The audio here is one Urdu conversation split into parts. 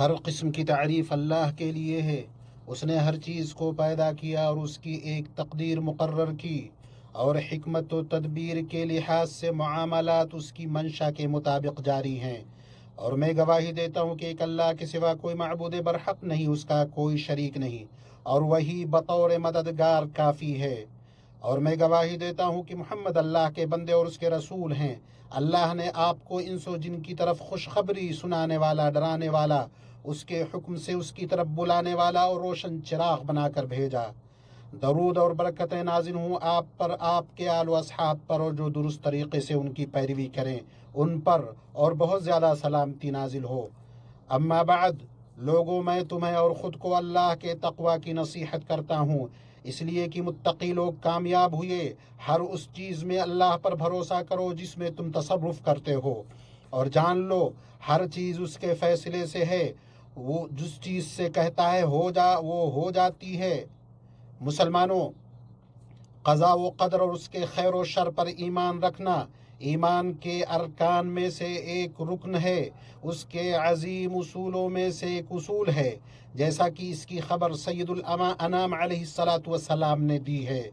ہر قسم کی تعریف اللہ کے لیے ہے۔ اس نے ہر چیز کو پیدا کیا اور اس کی ایک تقدیر مقرر کی، اور حکمت و تدبیر کے لحاظ سے معاملات اس کی منشا کے مطابق جاری ہیں۔ اور میں گواہی دیتا ہوں کہ ایک اللہ کے سوا کوئی معبود برحق نہیں، اس کا کوئی شریک نہیں، اور وہی بطور مددگار کافی ہے۔ اور میں گواہی دیتا ہوں کہ محمد اللہ کے بندے اور اس کے رسول ہیں۔ اللہ نے آپ کو انس و جن کی طرف خوشخبری سنانے والا، ڈرانے والا، اس کے حکم سے اس کی طرف بلانے والا اور روشن چراغ بنا کر بھیجا۔ درود اور برکتیں نازل ہوں آپ پر، آپ کے آل و اصحاب پر، اور جو درست طریقے سے ان کی پیروی کریں ان پر، اور بہت زیادہ سلامتی نازل ہو۔ اما بعد، لوگوں میں تمہیں اور خود کو اللہ کے تقوی کی نصیحت کرتا ہوں، اس لیے کہ متقی لوگ کامیاب ہوئے۔ ہر اس چیز میں اللہ پر بھروسہ کرو جس میں تم تصرف کرتے ہو، اور جان لو ہر چیز اس کے فیصلے سے ہے۔ وہ جس چیز سے کہتا ہے وہ ہو جاتی ہے۔ مسلمانوں، قضا و قدر اور اس کے خیر و شر پر ایمان رکھنا ایمان کے ارکان میں سے ایک رکن ہے، اس کے عظیم اصولوں میں سے ایک اصول ہے، جیسا کہ اس کی خبر سید الانام علیہ السلام نے دی ہے۔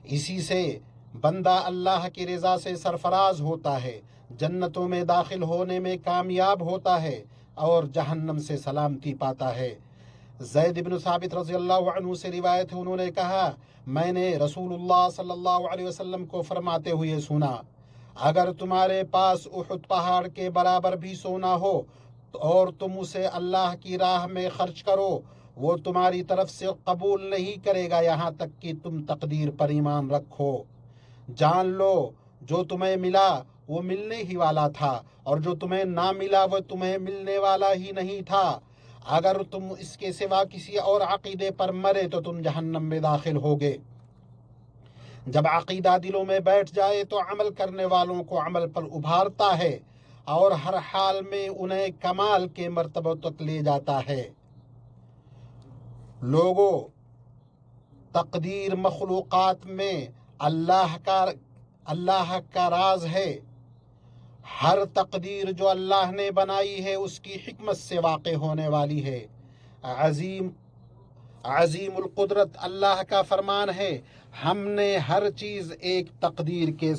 اسی سے بندہ اللہ کی رضا سے سرفراز ہوتا ہے، جنتوں میں داخل ہونے میں کامیاب ہوتا ہے، اور جہنم سے سلامتی پاتا ہے۔ زید بن ثابت رضی اللہ عنہ سے روایت ہے، انہوں نے کہا، میں نے رسول اللہ صلی اللہ علیہ وسلم کو فرماتے ہوئے سنا، اگر تمہارے پاس احد پہاڑ کے برابر بھی سونا ہو اور تم اسے اللہ کی راہ میں خرچ کرو، وہ تمہاری طرف سے قبول نہیں کرے گا یہاں تک کہ تم تقدیر پر ایمان رکھو۔ جان لو جو تمہیں ملا وہ ملنے ہی والا تھا، اور جو تمہیں نہ ملا وہ تمہیں ملنے والا ہی نہیں تھا۔ اگر تم اس کے سوا کسی اور عقیدے پر مرے تو تم جہنم میں داخل ہوگے۔ جب عقیدہ دلوں میں بیٹھ جائے تو عمل کرنے والوں کو عمل پر ابھارتا ہے، اور ہر حال میں انہیں کمال کے مرتبہ تک لے جاتا ہے۔ لوگوں، تقدیر مخلوقات میں اللہ کا راز ہے۔ ہر تقدیر جو اللہ نے بنائی ہے اس کی حکمت سے واقع ہونے والی ہے۔ عظیم القدرت اللہ کا فرمان ہے، ہم نے ہر چیز ایک تقدیر کے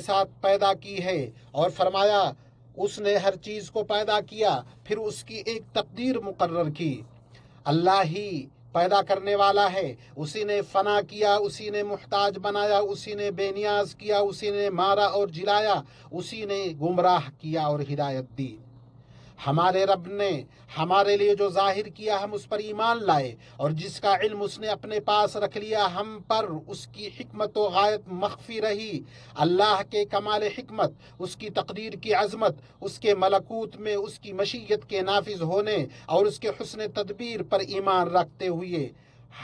ساتھ پیدا کی ہے، اور فرمایا اس نے ہر چیز کو پیدا کیا، پھر اس کی ایک تقدیر مقرر کی۔ اللہ ہی پیدا کرنے والا ہے، اسی نے فنا کیا، اسی نے محتاج بنایا، اسی نے بے نیاز کیا، اسی نے مارا اور جلایا، اسی نے گمراہ کیا اور ہدایت دی۔ ہمارے رب نے ہمارے لیے جو ظاہر کیا ہم اس پر ایمان لائے، اور جس کا علم اس نے اپنے پاس رکھ لیا ہم پر اس کی حکمت و غایت مخفی رہی۔ اللہ کے کمال حکمت، اس کی تقدیر کی عظمت، اس کے ملکوت میں اس کی مشیت کے نافذ ہونے اور اس کے حسن تدبیر پر ایمان رکھتے ہوئے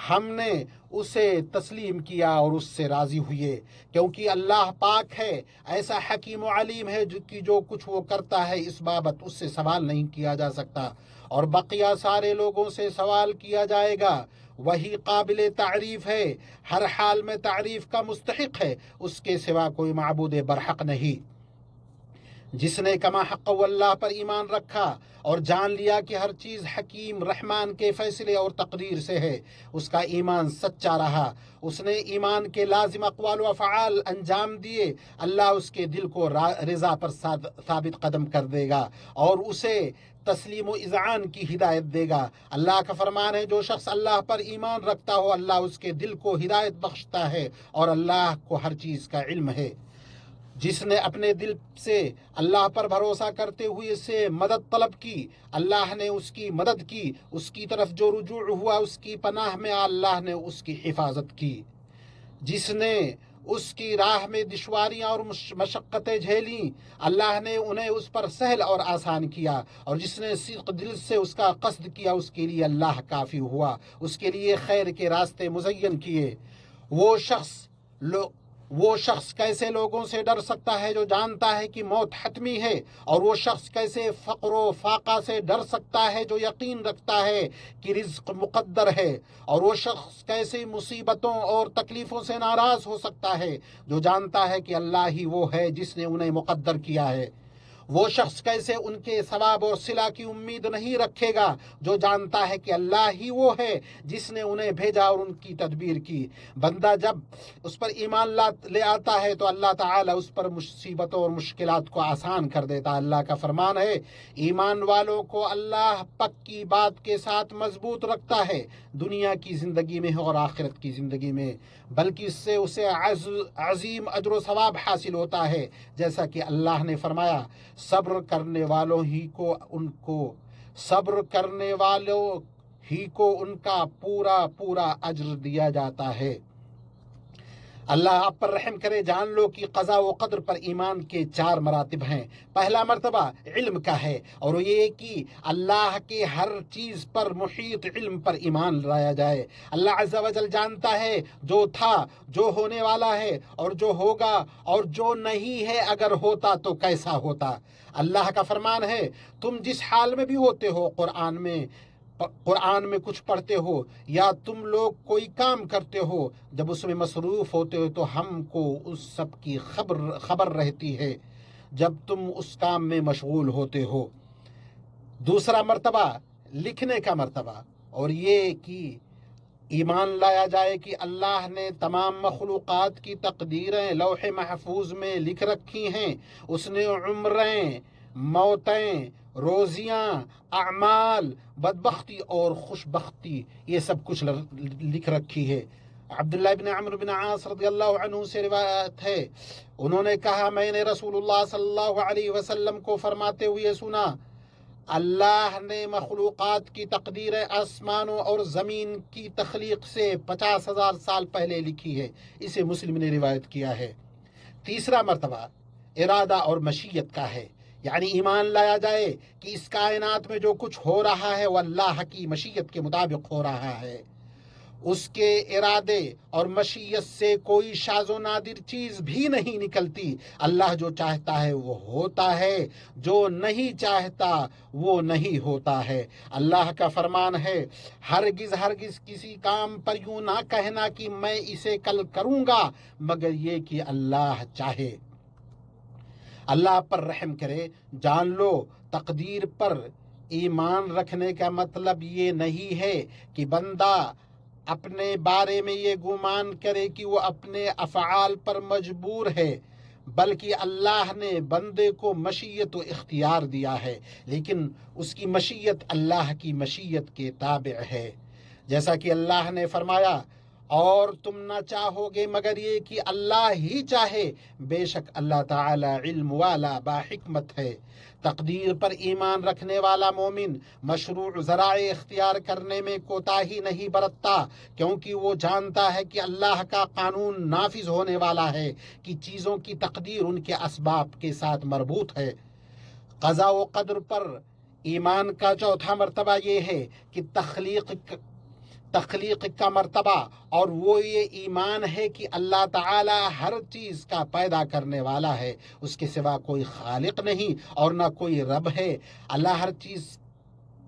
ہم نے اسے تسلیم کیا اور اس سے راضی ہوئے، کیونکہ اللہ پاک ہے، ایسا حکیم و علیم ہے جو کچھ وہ کرتا ہے اس بابت اس سے سوال نہیں کیا جا سکتا، اور بقیہ سارے لوگوں سے سوال کیا جائے گا۔ وہی قابل تعریف ہے، ہر حال میں تعریف کا مستحق ہے، اس کے سوا کوئی معبود برحق نہیں۔ جس نے کما حق اللہ پر ایمان رکھا اور جان لیا کہ ہر چیز حکیم رحمان کے فیصلے اور تقدیر سے ہے، اس کا ایمان سچا رہا، اس نے ایمان کے لازم اقوال و افعال انجام دیے، اللہ اس کے دل کو رضا پر ثابت قدم کر دے گا اور اسے تسلیم و اذعان کی ہدایت دے گا۔ اللہ کا فرمان ہے، جو شخص اللہ پر ایمان رکھتا ہو اللہ اس کے دل کو ہدایت بخشتا ہے، اور اللہ کو ہر چیز کا علم ہے۔ جس نے اپنے دل سے اللہ پر بھروسہ کرتے ہوئے سے مدد طلب کی، اللہ نے اس کی مدد کی، اس کی طرف جو رجوع ہوا اس کی پناہ میں اللہ نے اس کی حفاظت کی۔ جس نے اس کی راہ میں دشواریاں اور مشقتیں جھیلیں، اللہ نے انہیں اس پر سہل اور آسان کیا، اور جس نے صدق دل سے اس کا قصد کیا اس کے لیے اللہ کافی ہوا، اس کے لیے خیر کے راستے مزین کیے۔ وہ شخص وہ شخص کیسے لوگوں سے ڈر سکتا ہے جو جانتا ہے کہ موت حتمی ہے، اور وہ شخص کیسے فقر و فاقہ سے ڈر سکتا ہے جو یقین رکھتا ہے کہ رزق مقدر ہے، اور وہ شخص کیسے مصیبتوں اور تکلیفوں سے ناراض ہو سکتا ہے جو جانتا ہے کہ اللہ ہی وہ ہے جس نے انہیں مقدر کیا ہے۔ وہ شخص کیسے ان کے ثواب اور صلہ کی امید نہیں رکھے گا جو جانتا ہے کہ اللہ ہی وہ ہے جس نے انہیں بھیجا اور ان کی تدبیر کی۔ بندہ جب اس پر ایمان لے آتا ہے تو اللہ تعالیٰ اس پر مصیبتوں اور مشکلات کو آسان کر دیتا۔ اللہ کا فرمان ہے، ایمان والوں کو اللہ پکی بات کے ساتھ مضبوط رکھتا ہے، دنیا کی زندگی میں اور آخرت کی زندگی میں، بلکہ اس سے اسے عظیم اجر و ثواب حاصل ہوتا ہے، جیسا کہ اللہ نے فرمایا، صبر کرنے والوں ہی کو ان کا پورا پورا اجر دیا جاتا ہے۔ اللہ آپ پر رحم کرے۔ جان لو کہ قضا و قدر پر ایمان کے 4 مراتب ہیں۔ پہلا مرتبہ علم کا ہے، اور یہ کہ اللہ کے ہر چیز پر محیط علم پر ایمان لایا جائے۔ اللہ عز و جل جانتا ہے جو تھا، جو ہونے والا ہے، اور جو ہوگا، اور جو نہیں ہے اگر ہوتا تو کیسا ہوتا۔ اللہ کا فرمان ہے، تم جس حال میں بھی ہوتے ہو، قرآن میں کچھ پڑھتے ہو یا تم لوگ کوئی کام کرتے ہو، جب اس میں مصروف ہوتے ہو تو ہم کو اس سب کی خبر رہتی ہے جب تم اس کام میں مشغول ہوتے ہو۔ دوسرا مرتبہ لکھنے کا مرتبہ، اور یہ کہ ایمان لایا جائے کہ اللہ نے تمام مخلوقات کی تقدیریں لوح محفوظ میں لکھ رکھی ہیں۔ اس نے عمریں، موتیں، روزیاں، اعمال، بدبختی اور خوشبختی، یہ سب کچھ لکھ رکھی ہے۔ عبداللہ بن عمرو بن عاص رضی اللہ عنہ سے روایت ہے، انہوں نے کہا، میں نے رسول اللہ صلی اللہ علیہ وسلم کو فرماتے ہوئے سنا، اللہ نے مخلوقات کی تقدیریں آسمانوں اور زمین کی تخلیق سے 50,000 سال پہلے لکھی ہے۔ اسے مسلم نے روایت کیا ہے۔ تیسرا مرتبہ ارادہ اور مشیت کا ہے، یعنی ایمان لایا جائے کہ اس کائنات میں جو کچھ ہو رہا ہے وہ اللہ کی مشیت کے مطابق ہو رہا ہے۔ اس کے ارادے اور مشیت سے کوئی شاذ و نادر چیز بھی نہیں نکلتی۔ اللہ جو چاہتا ہے وہ ہوتا ہے، جو نہیں چاہتا وہ نہیں ہوتا ہے۔ اللہ کا فرمان ہے، ہرگز کسی کام پر یوں نہ کہنا کہ میں اسے کل کروں گا مگر یہ کہ اللہ چاہے۔ اللہ پر رحم کرے۔ جان لو، تقدیر پر ایمان رکھنے کا مطلب یہ نہیں ہے کہ بندہ اپنے بارے میں یہ گمان کرے کہ وہ اپنے افعال پر مجبور ہے، بلکہ اللہ نے بندے کو مشیت و اختیار دیا ہے، لیکن اس کی مشیت اللہ کی مشیت کے تابع ہے، جیسا کہ اللہ نے فرمایا، اور تم نہ چاہو گے مگر یہ کہ اللہ ہی چاہے، بے شک اللہ تعالی علم والا با حکمت ہے۔ تقدیر پر ایمان رکھنے والا مومن مشروع ذرائع اختیار کرنے میں کوتاہی نہیں برتتا، کیونکہ وہ جانتا ہے کہ اللہ کا قانون نافذ ہونے والا ہے، کہ چیزوں کی تقدیر ان کے اسباب کے ساتھ مربوط ہے۔ قضا و قدر پر ایمان کا چوتھا مرتبہ یہ ہے کہ تخلیق کا مرتبہ، اور وہ یہ ایمان ہے کہ اللہ تعالی ہر چیز کا پیدا کرنے والا ہے، اس کے سوا کوئی خالق نہیں اور نہ کوئی رب ہے۔ اللہ ہر چیز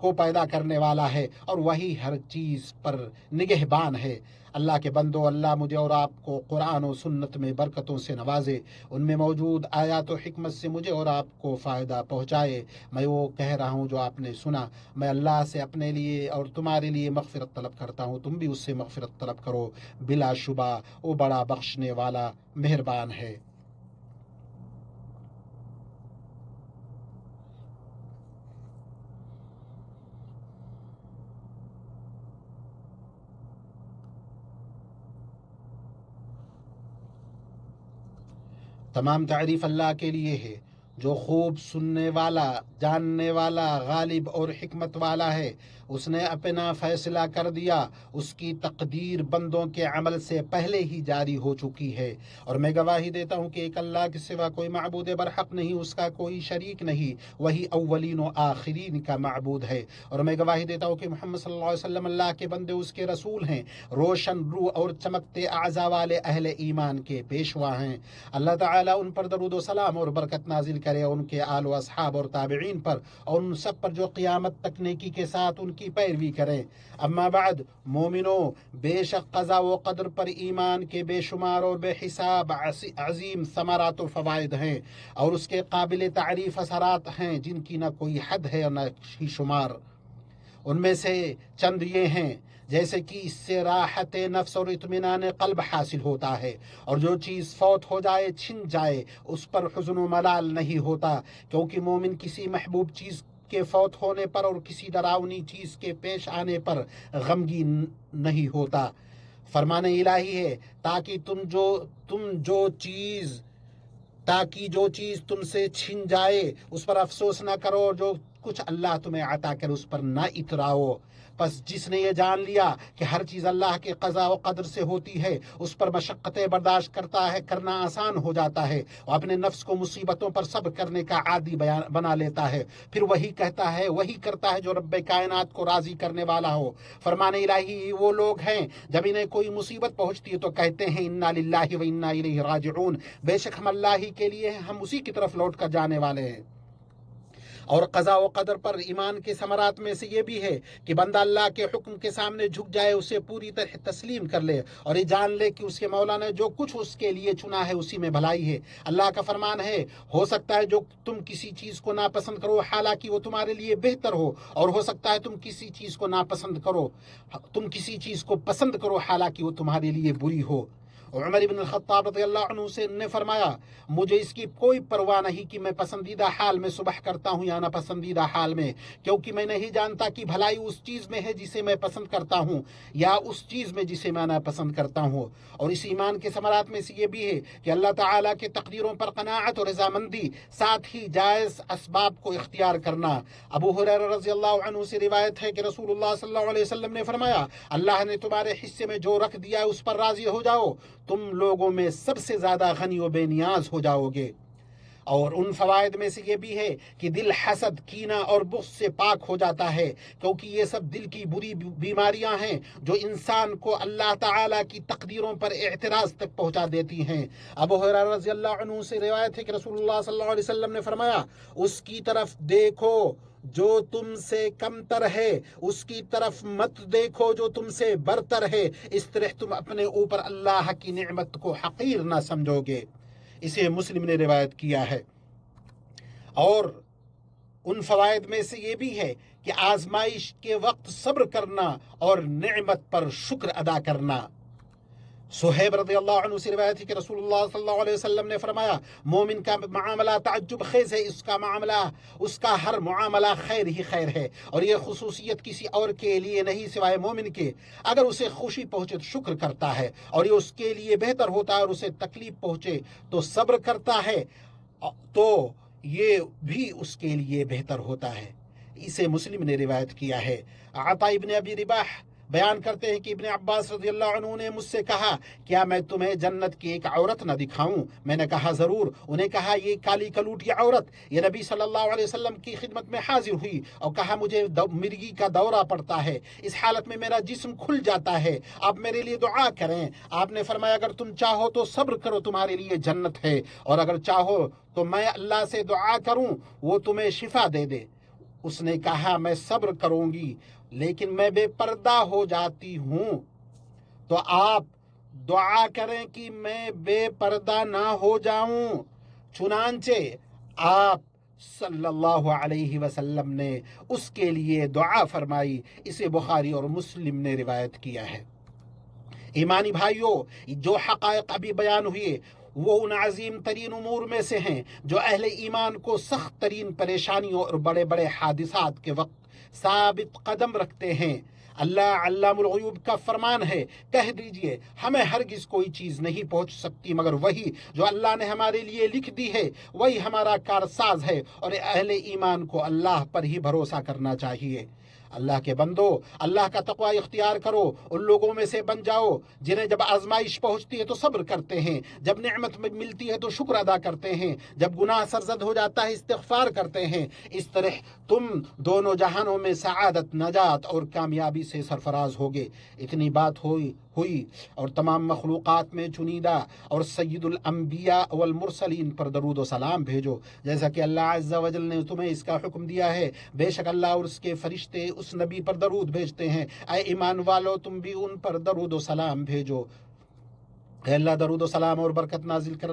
کو پیدا کرنے والا ہے اور وہی ہر چیز پر نگہبان ہے۔ اللہ کے بندو، اللہ مجھے اور آپ کو قرآن و سنت میں برکتوں سے نوازے، ان میں موجود آیات و حکمت سے مجھے اور آپ کو فائدہ پہنچائے۔ میں وہ کہہ رہا ہوں جو آپ نے سنا، میں اللہ سے اپنے لیے اور تمہارے لیے مغفرت طلب کرتا ہوں، تم بھی اس سے مغفرت طلب کرو، بلا شبہ وہ بڑا بخشنے والا مہربان ہے۔ تمام تعریف اللہ کے لیے ہے، جو خوب سننے والا، جاننے والا، غالب اور حکمت والا ہے، اس نے اپنا فیصلہ کر دیا، اس کی تقدیر بندوں کے عمل سے پہلے ہی جاری ہو چکی ہے۔ اور میں گواہی دیتا ہوں کہ ایک اللہ کے سوا کوئی معبود برحق نہیں، اس کا کوئی شریک نہیں، وہی اولین و آخرین کا معبود ہے۔ اور میں گواہی دیتا ہوں کہ محمد صلی اللہ علیہ وسلم اللہ کے بندے، اس کے رسول ہیں، روشن روح اور چمکتے اعضاء والے اہل ایمان کے پیشوا ہیں۔ اللہ تعالیٰ ان پر درود و سلام اور برکت نازل کرے، ان کے آل و اصحاب اور تابعین پر، اور ان سب پر جو قیامت تک نیکی کے ساتھ ان کی پیروی کریں۔ اما بعد، مومنو، بے شک قضا و قدر پر ایمان کے بے شمار اور بے حساب عظیم ثمرات و فوائد ہیں، اور اس کے قابل تعریف اثرات ہیں جن کی نہ کوئی حد ہے اور نہ ہی شمار۔ ان میں سے چند یہ ہیں، جیسے کہ اس سے راحت نفس اور اطمینان قلب حاصل ہوتا ہے، اور جو چیز فوت ہو جائے، چھن جائے، اس پر حزن و ملال نہیں ہوتا، کیونکہ مومن کسی محبوب چیز کے فوت ہونے پر اور کسی ڈراؤنی چیز کے پیش آنے پر غمگین نہیں ہوتا۔ فرمان الہی ہے، تاکہ جو چیز تم سے چھن جائے اس پر افسوس نہ کرو، اور جو کچھ اللہ تمہیں عطا کر اس پر نہ اتراؤ۔ پس جس نے یہ جان لیا کہ ہر چیز اللہ کے قضاء و قدر سے ہوتی ہے، اس پر مشقتیں برداشت کرنا آسان ہو جاتا ہے، وہ اپنے نفس کو مصیبتوں پر صبر کرنے کا عادی بنا لیتا ہے، پھر وہی کرتا ہے جو رب کائنات کو راضی کرنے والا ہو۔ فرمان الہی وہ لوگ ہیں جب انہیں کوئی مصیبت پہنچتی ہے تو کہتے ہیں انا للہ و انا الیہ راجعون، بے شک ہم اللہ ہی کے لیے ہیں، ہم اسی کی طرف لوٹ کر جانے والے ہیں۔ اور قضاء و قدر پر ایمان کے ثمرات میں سے یہ بھی ہے کہ بندہ اللہ کے حکم کے سامنے جھک جائے، اسے پوری طرح تسلیم کر لے، اور یہ جان لے کہ اس کے مولا نے جو کچھ اس کے لیے چنا ہے اسی میں بھلائی ہے۔ اللہ کا فرمان ہے، ہو سکتا ہے جو تم کسی چیز کو ناپسند کرو حالانکہ وہ تمہارے لیے بہتر ہو، اور ہو سکتا ہے تم کسی چیز کو پسند کرو حالانکہ وہ تمہارے لیے بری ہو۔ عمر بن الخطاب رضی اللہ عنہ سے نے فرمایا، مجھے اس کی کوئی پرواہ نہیں کہ میں پسندیدہ حال میں صبح کرتا ہوں یا ناپسندیدہ حال میں، کیونکہ میں نہیں جانتا کہ بھلائی اس چیز میں ہے جسے میں پسند کرتا ہوں یا اس چیز میں جسے میں ناپسند کرتا ہوں۔ اور اس ایمان کے ثمرات میں سے یہ بھی ہے کہ اللہ تعالیٰ کے تقدیروں پر قناعت اور رضامندی، ساتھ ہی جائز اسباب کو اختیار کرنا۔ ابو ہریرہ رضی اللہ عنہ سے روایت ہے کہ رسول اللہ صلی اللہ علیہ وسلم نے فرمایا، اللہ نے تمہارے حصے میں جو رکھ دیا ہے اس پر راضی ہو جاؤ، تم لوگوں میں سب سے زیادہ غنی و بے نیاز ہو جاؤ گے۔ اور ان فوائد میں سے یہ بھی ہے کہ دل حسد، کینہ اور بغض سے پاک ہو جاتا ہے، کیونکہ یہ سب دل کی بری بیماریاں ہیں جو انسان کو اللہ تعالیٰ کی تقدیروں پر اعتراض تک پہنچا دیتی ہیں۔ ابو ہریرہ رضی اللہ عنہ سے روایت ہے کہ رسول اللہ صلی اللہ علیہ وسلم نے فرمایا، اس کی طرف دیکھو جو تم سے کم تر ہے، اس کی طرف مت دیکھو جو تم سے برتر ہے، اس طرح تم اپنے اوپر اللہ کی نعمت کو حقیر نہ سمجھو گے۔ اسے مسلم نے روایت کیا ہے۔ اور ان فوائد میں سے یہ بھی ہے کہ آزمائش کے وقت صبر کرنا اور نعمت پر شکر ادا کرنا۔ صہیب رضی اللہ عنہ سے روایت ہے کہ رسول اللہ صلی اللہ علیہ وسلم نے فرمایا، مومن کا معاملہ تعجب خیز ہے، اس کا ہر معاملہ خیر ہی خیر ہے، اور یہ خصوصیت کسی اور کے لیے نہیں سوائے مومن کے۔ اگر اسے خوشی پہنچے تو شکر کرتا ہے، اور یہ اس کے لیے بہتر ہوتا ہے، اور اسے تکلیف پہنچے تو صبر کرتا ہے تو یہ بھی اس کے لیے بہتر ہوتا ہے۔ اسے مسلم نے روایت کیا ہے۔ عطا ابن ابی رباح بیان کرتے ہیں کہ ابن عباس رضی اللہ عنہ نے مجھ سے کہا، کیا میں تمہیں جنت کی ایک عورت نہ دکھاؤں؟ میں نے کہا ضرور۔ انہیں کہا، یہ کالی کلوٹی عورت یہ نبی صلی اللہ علیہ وسلم کی خدمت میں حاضر ہوئی اور کہا، مجھے مرگی کا دورہ پڑتا ہے، اس حالت میں میرا جسم کھل جاتا ہے، آپ میرے لیے دعا کریں۔ آپ نے فرمایا، اگر تم چاہو تو صبر کرو، تمہارے لیے جنت ہے، اور اگر چاہو تو میں اللہ سے دعا کروں وہ تمہیں شفا دے دے۔ اس نے کہا، میں صبر کروں گی لیکن میں بے پردہ ہو جاتی ہوں، تو آپ دعا کریں کہ میں بے پردہ نہ ہو جاؤں۔ چنانچہ آپ صلی اللہ علیہ وسلم نے اس کے لیے دعا فرمائی۔ اسے بخاری اور مسلم نے روایت کیا ہے۔ ایمانی بھائیوں، جو حقائق ابھی بیان ہوئے وہ ان عظیم ترین امور میں سے ہیں جو اہل ایمان کو سخت ترین پریشانیوں اور بڑے بڑے حادثات کے وقت ثابت قدم رکھتے ہیں۔ اللہ علام الغیوب کا فرمان ہے، کہہ دیجئے ہمیں ہرگز کوئی چیز نہیں پہنچ سکتی مگر وہی جو اللہ نے ہمارے لیے لکھ دی ہے، وہی ہمارا کارساز ہے، اور اہل ایمان کو اللہ پر ہی بھروسہ کرنا چاہیے۔ اللہ کے بندو، اللہ کا تقوی اختیار کرو، ان لوگوں میں سے بن جاؤ جنہیں جب آزمائش پہنچتی ہے تو صبر کرتے ہیں، جب نعمت ملتی ہے تو شکر ادا کرتے ہیں، جب گناہ سرزد ہو جاتا ہے استغفار کرتے ہیں۔ اس طرح تم دونوں جہانوں میں سعادت، نجات اور کامیابی سے سرفراز ہوگے۔ اتنی بات ہوئی اور تمام مخلوقات میں چنیدہ اور سید الانبیاء والمرسلین پر درود و سلام بھیجو، جیسا کہ اللہ عز و جل نے تمہیں اس کا حکم دیا ہے۔ بے شک اللہ اور اس کے فرشتے اس نبی پر درود بھیجتے ہیں۔ اے ایمان والو، تم بھی ان پر درود و سلام بھیجو۔ اے اللہ، درود و سلام اور برکت نازل کر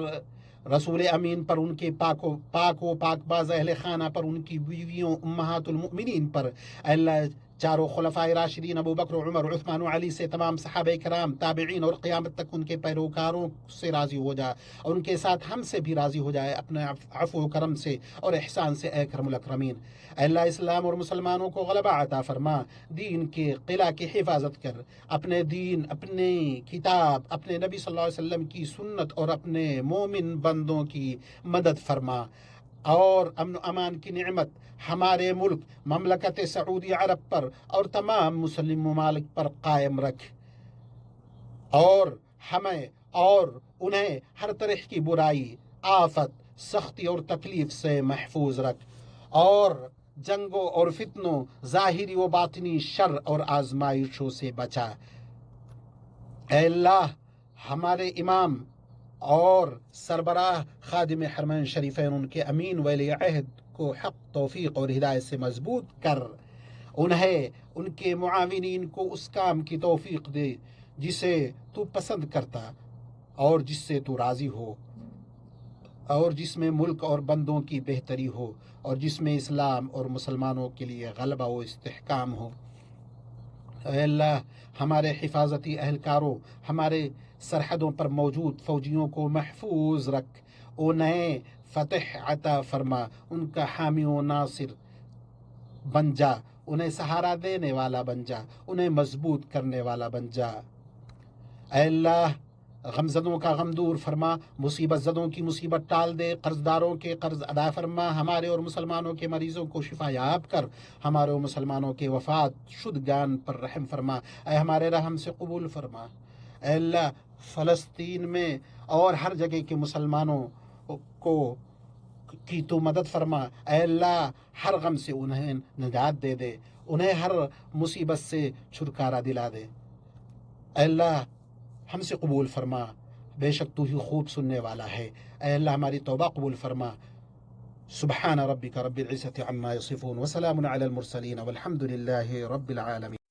رسول امین پر، ان کے پاک باز اہل خانہ پر، ان کی بیویوں امہات المؤمنین پر۔ اے اللہ، چاروں خلفائے راشدین ابو بکر، عمر، عثمان و علی سے تمام صحابہ کرام، تابعین اور قیامت تک ان کے پیروکاروں سے راضی ہو جا، اور ان کے ساتھ ہم سے بھی راضی ہو جائے اپنے عفو و کرم سے اور احسان سے، اے کرم الاکرمین۔ اے اللہ، اسلام اور مسلمانوں کو غلبہ عطا فرما، دین کے قلعہ کی حفاظت کر، اپنے دین، اپنی کتاب، اپنے نبی صلی اللہ علیہ وسلم کی سنت اور اپنے مومن بندوں کی مدد فرما، اور امن و امان کی نعمت ہمارے ملک مملکت سعودی عرب پر اور تمام مسلم ممالک پر قائم رکھ، اور ہمیں اور انہیں ہر طرح کی برائی، آفت، سختی اور تکلیف سے محفوظ رکھ، اور جنگوں اور فتنوں، ظاہری و باطنی شر اور آزمائشوں سے بچا۔ اے اللہ، ہمارے امام اور سربراہ خادم حرمین شریفین، ان کے امین ولی عہد کو حق، توفیق اور ہدایت سے مضبوط کر، انہیں، ان کے معاونین کو اس کام کی توفیق دے جسے تو پسند کرتا اور جس سے تو راضی ہو، اور جس میں ملک اور بندوں کی بہتری ہو، اور جس میں اسلام اور مسلمانوں کے لیے غلبہ و استحکام ہو۔ اے اللہ، ہمارے حفاظتی اہلکاروں، ہمارے سرحدوں پر موجود فوجیوں کو محفوظ رکھ، انہیں فتح عطا فرما، ان کا حامی و ناصر بن جا، انہیں سہارا دینے والا بن جا، انہیں مضبوط کرنے والا بن جا۔ اے اللہ، غم زدوں کا غم دور فرما، مصیبت زدوں کی مصیبت ٹال دے، قرض داروں کے قرض ادا فرما، ہمارے اور مسلمانوں کے مریضوں کو شفا یاب کر، ہمارے اور مسلمانوں کے وفات شدگان پر رحم فرما، اے ہمارے رحم سے قبول فرما۔ اے اللہ، فلسطین میں اور ہر جگہ کے مسلمانوں کو کی تو مدد فرما، اے اللہ، ہر غم سے انہیں نجات دے دے، انہیں ہر مصیبت سے چھٹکارا دلا دے۔ اے اللہ، ہم سے قبول فرما، بے شک تو ہی خوب سننے والا ہے۔ اے اللہ، ہماری توبہ قبول فرما۔ سبحان ربک رب العزت عما یصفون وسلام علی المرسلین والحمد للہ رب العالمین۔